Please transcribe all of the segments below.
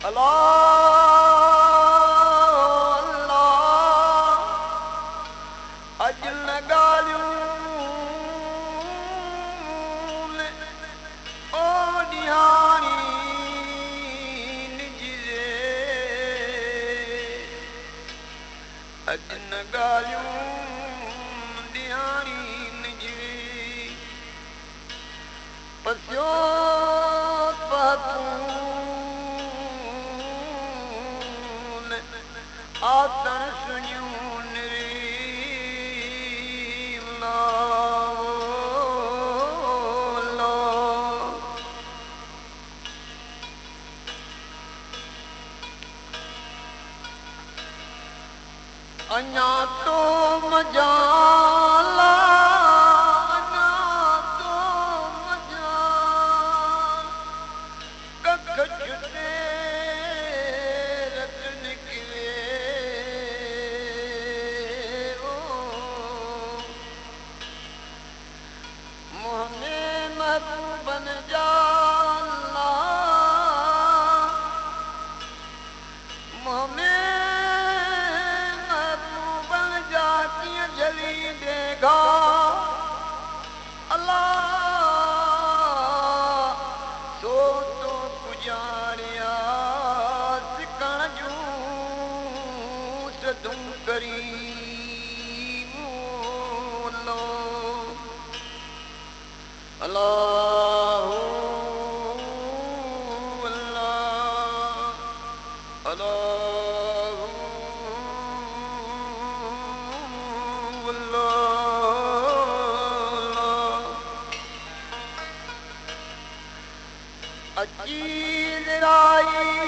अल्लाह अल्लाह अज न ॻाल्हियूं ओ ॾियारी निजरे अज न ॻाल्हियूं ॾियारी निजरे पसियो आतण सुनियूं अञा तो मजाला अञा तो मजाल कख छुटे रत निकिरे ओ मोहने महबूबन जाला मोहने जली देगा अल्लाह सो तो पुजारिया सिकण जूं सदूं करीम अल्लाह अल्लाह अल्लाह अजीज राई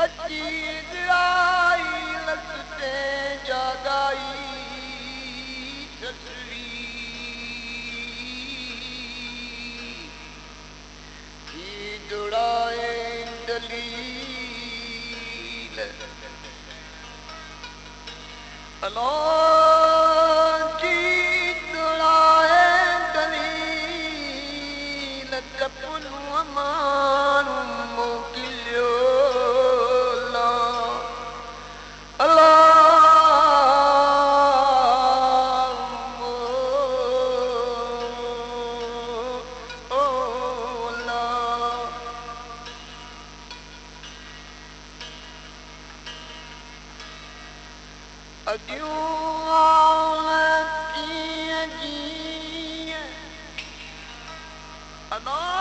अजीज राई लसते जागाई ससरी की दुड़ाए दलील अल्लाह की दुड़ाए दलील तपुनु अमान मोकिलियो अदियूं कीअं जीअं अल्लाह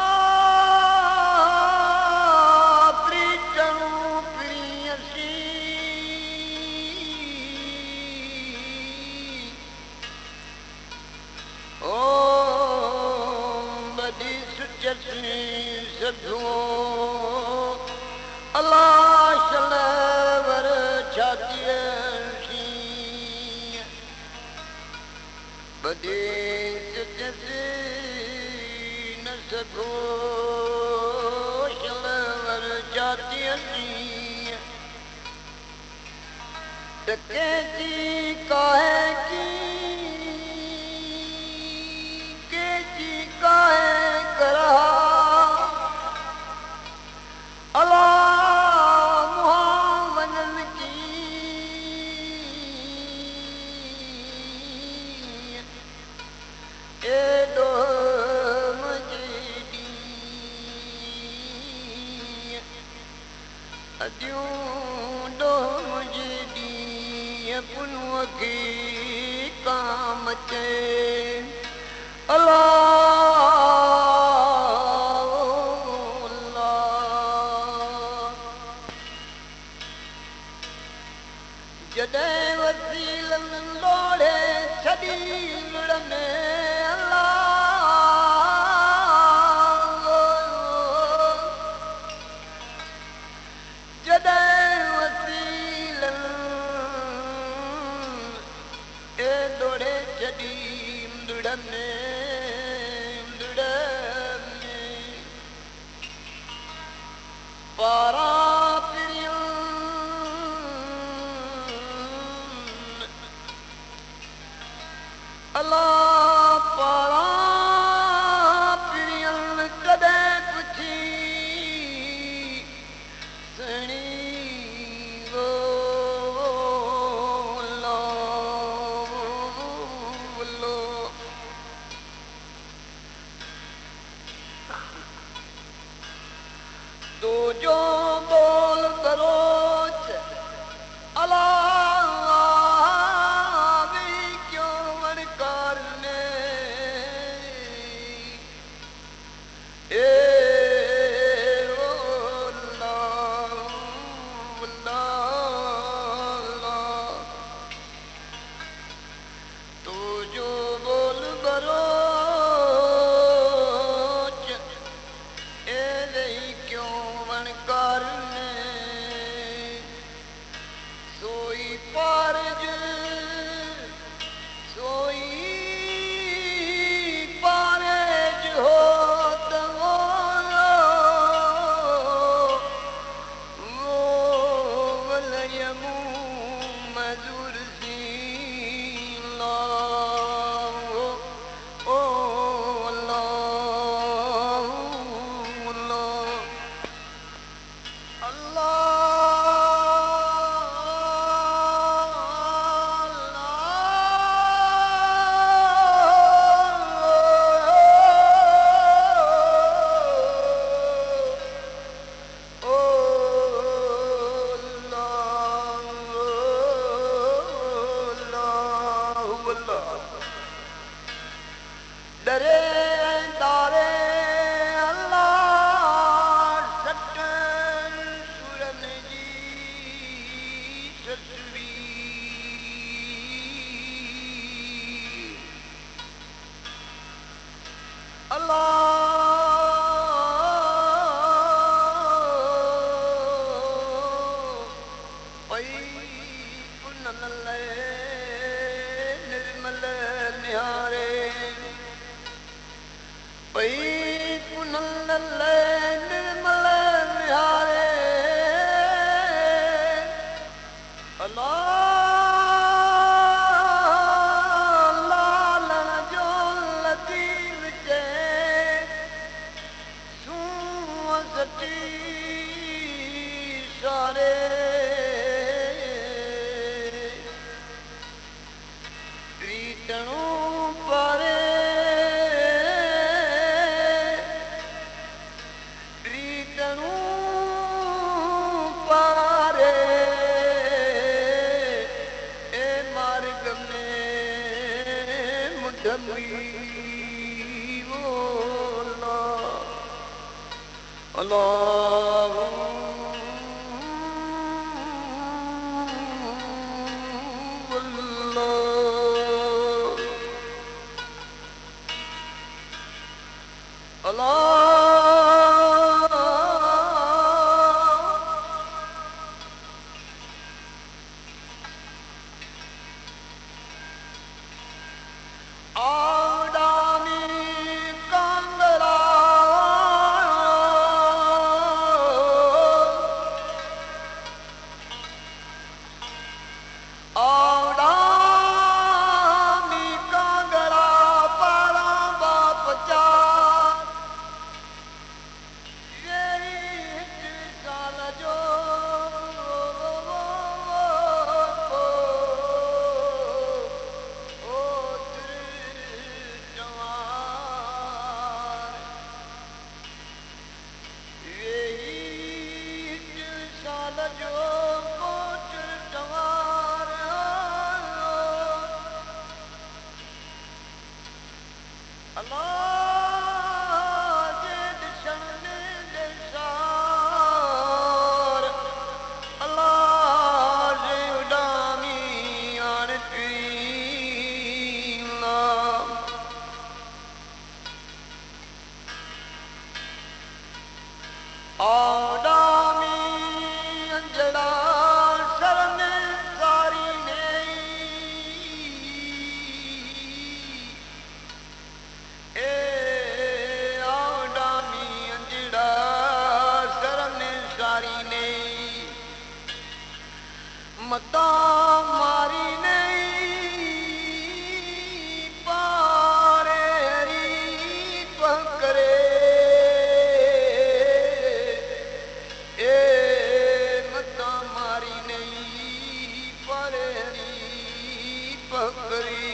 प्रीचणूं प्रियसी ओ बदी सुचसी सधूं अल्लाह शलवर छातीअ बदी सुचसी न सघो शलवर छातीअ टके जी काहे की के जी काहे करा अल्लाह मुहावनन की एडो मजेडी अदियूं डो मजेडी पुनुअ खे काम चे जॾहिं वसीलनि लोड़े छॾी लुड़ने जॾहिं वसीलनि ए लोड़े छॾी लुड़ने पारां पिरियूं अल्लाह पारा पिरियन कदे पुछी सणी वो तो जो बोल दरोच अल्लाह भी क्यों मन करने ए तो जो बोल दरोच ए नहीं क्यों मन करने सोई पारज सोई पारज हो वो वलयमू मजूर सी ला ओ अल्लाह डरे तारे अल्लाह सटन सुरन जी तस्वीर अल्लाह पई पुनल निर्मल निहारे पई पुनल निर्मल निहारे अल्लाह लालन जो लतीफ चे सूं सटी सारे प्रीतणू पारे प्रीतणू पारे ए मार्ग में मुदमी बोला अल्लाह आडानी कांगरा فقري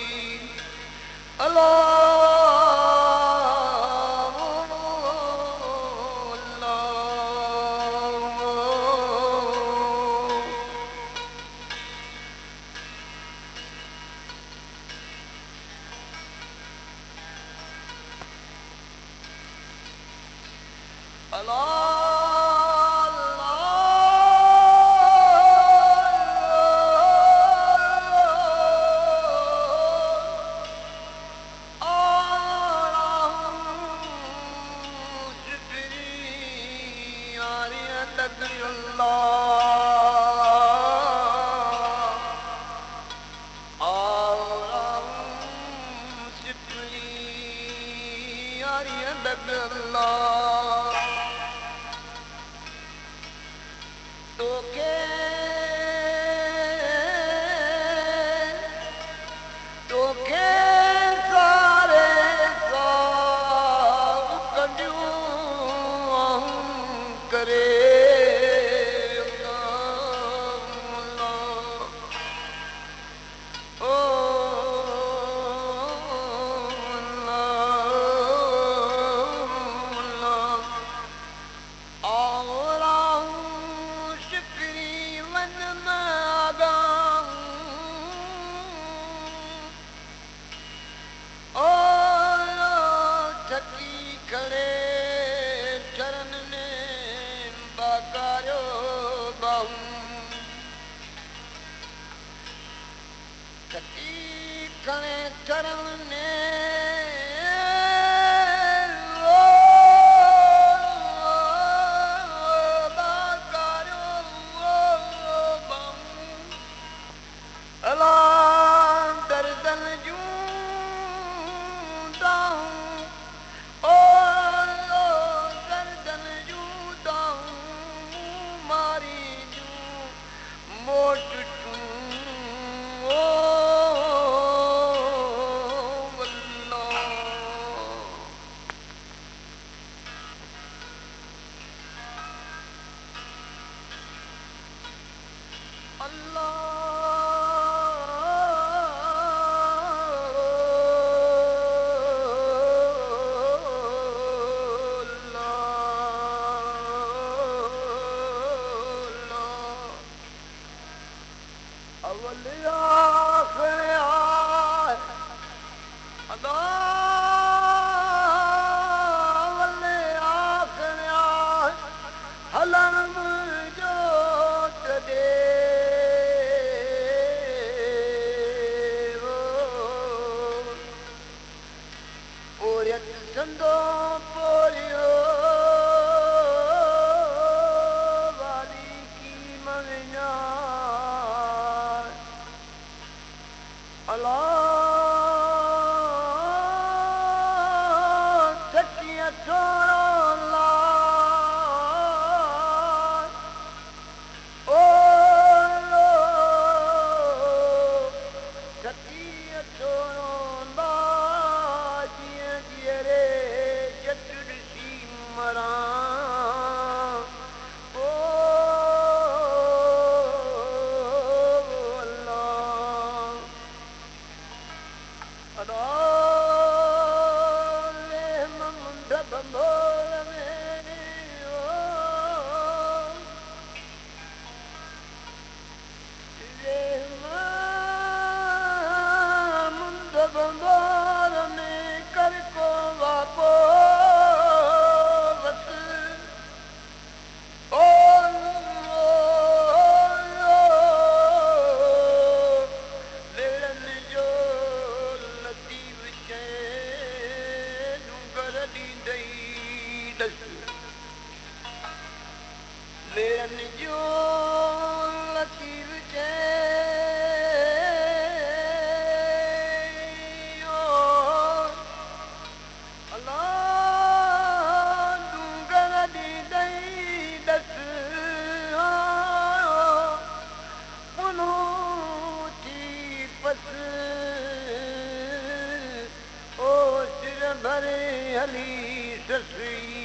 भरे हली ससुई